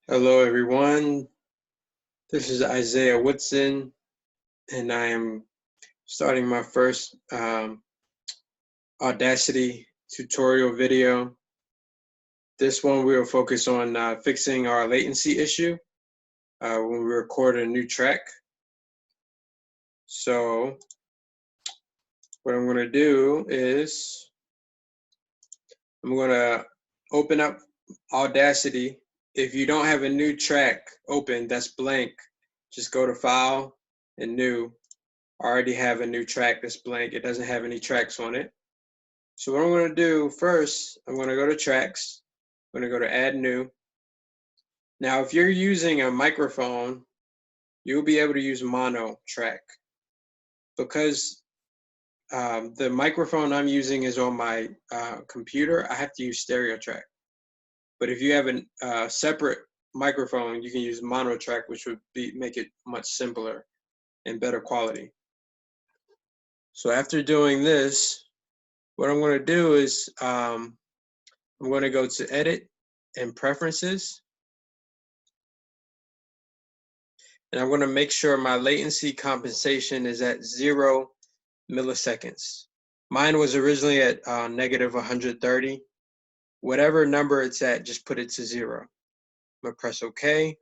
Hello, everyone. This is Isaiah Woodson, and I am starting my first Audacity tutorial video. This one we will focus on fixing our latency issue when we record a new track. So what I'm going to do is I'm going to open up Audacity. If you don't have a new track open that's blank, just go to File and New. I already have a new track that's blank. It doesn't have any tracks on it. So what I'm going to do first, I'm going to go to Tracks. I'm going to go to Add New. Now, if you're using a microphone, you'll be able to use mono track. Because the microphone I'm using is on my computer, I have to use stereo track. But if you have a separate microphone, you can use mono track, which would make it much simpler and better quality. So after doing this, what I'm going to do is I'm going to go to Edit and Preferences. And I'm going to make sure my latency compensation is at 0 milliseconds. Mine was originally at negative 130. Whatever number it's at, just put it to 0. I'm going to press OK.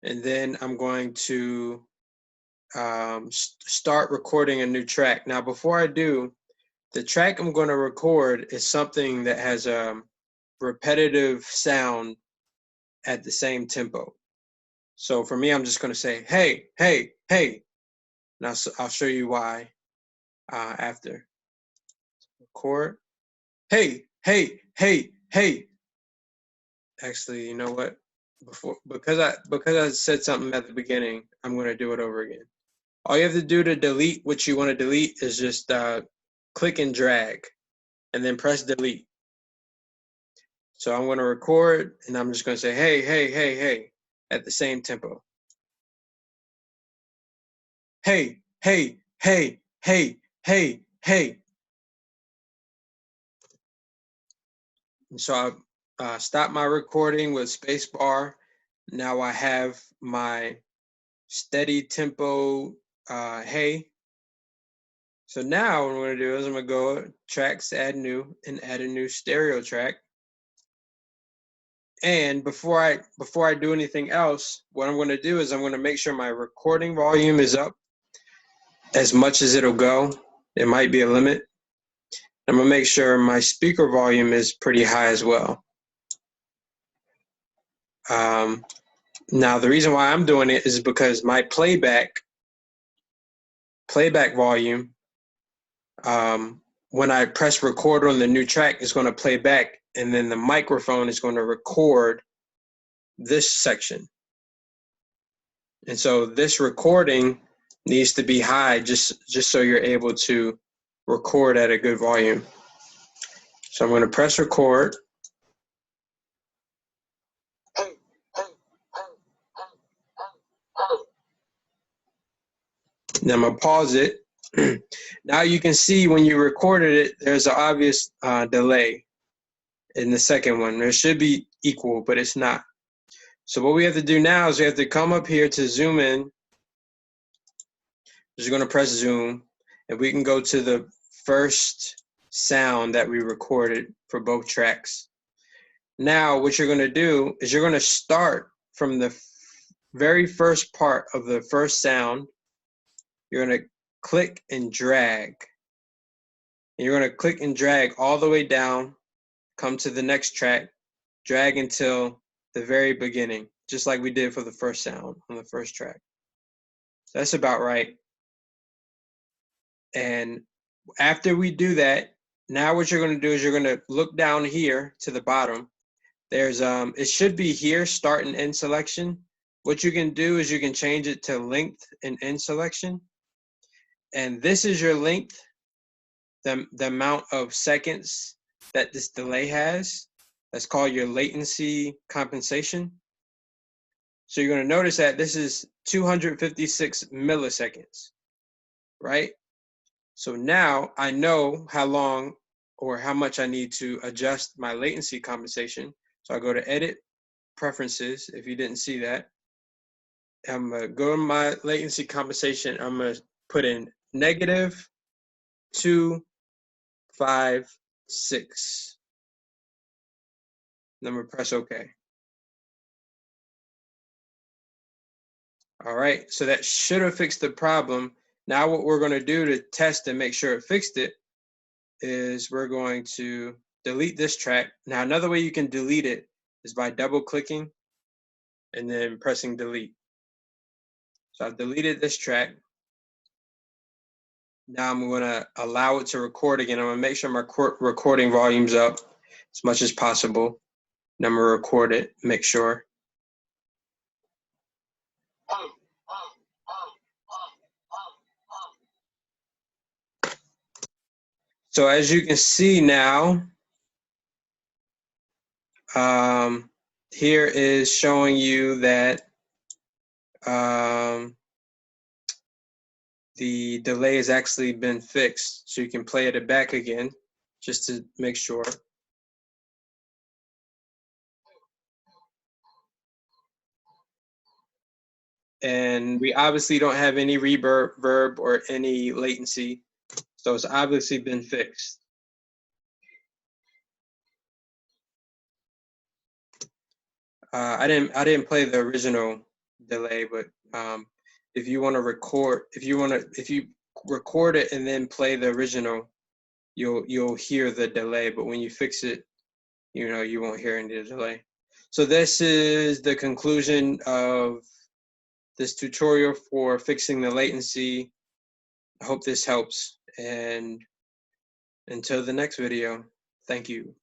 And then I'm going to start recording a new track. Now, before I do, the track I'm going to record is something that has a repetitive sound at the same tempo. So for me, I'm just going to say, hey, hey, hey. And I'll show you why after. Record. Hey, hey, hey, hey. Actually, you know what? Because I said something at the beginning, I'm going to do it over again. All you have to do to delete what you want to delete is just click and drag and then press delete. So I'm going to record and I'm just going to say, hey, hey, hey, hey, at the same tempo. Hey, hey, hey, hey, hey, hey. And so I stop my recording with spacebar. Now I have my steady tempo hey. So now what I'm going to do is I'm going to go Tracks, Add New, and add a new stereo track. And before I do anything else, what I'm going to do is I'm going to make sure my recording volume is up as much as it'll go. There might be a limit. I'm going to make sure my speaker volume is pretty high as well. Now, the reason why I'm doing it is because my playback volume, when I press record on the new track, is going to play back, and then the microphone is going to record this section. And so this recording needs to be high just so you're able to record at a good volume. So I'm going to press record. Then I'm going to pause it. Now you can see when you recorded it, there's an obvious delay in the second one. There should be equal, but it's not. So what we have to do now is we have to come up here to zoom in. Just going to press zoom, and we can go to the first sound that we recorded for both tracks. Now what you're going to do is you're going to start from the very first part of the first sound. You're going to click and drag. And you're going to click and drag all the way down, come to the next track, drag until the very beginning, just like we did for the first sound on the first track. So that's about right. And after we do that, now what you're going to do is you're going to look down here to the bottom. There's it should be here, start and end selection. What you can do is you can change it to length and end selection. And this is your length, the amount of seconds that this delay has. That's called your latency compensation. So you're going to notice that this is 256 milliseconds, right? So now I know how long or how much I need to adjust my latency compensation. So I go to Edit, Preferences, if you didn't see that. I'm gonna go to my latency compensation. I'm gonna put in -256. Then I'm gonna press OK. All right, so that should have fixed the problem. Now what we're gonna do to test and make sure it fixed it is we're going to delete this track. Now another way you can delete it is by double clicking and then pressing delete. So I've deleted this track. Now I'm gonna allow it to record again. I'm gonna make sure my recording volume's up as much as possible. And I'm gonna record it, make sure. So as you can see now, here is showing you that the delay has actually been fixed. So you can play it back again just to make sure. And we obviously don't have any reverb or any latency. So it's obviously been fixed. I didn't play the original delay, but if you want to record, if you record it and then play the original, you'll hear the delay. But when you fix it, you won't hear any delay. So this is the conclusion of this tutorial for fixing the latency. I hope this helps, and until the next video, thank you.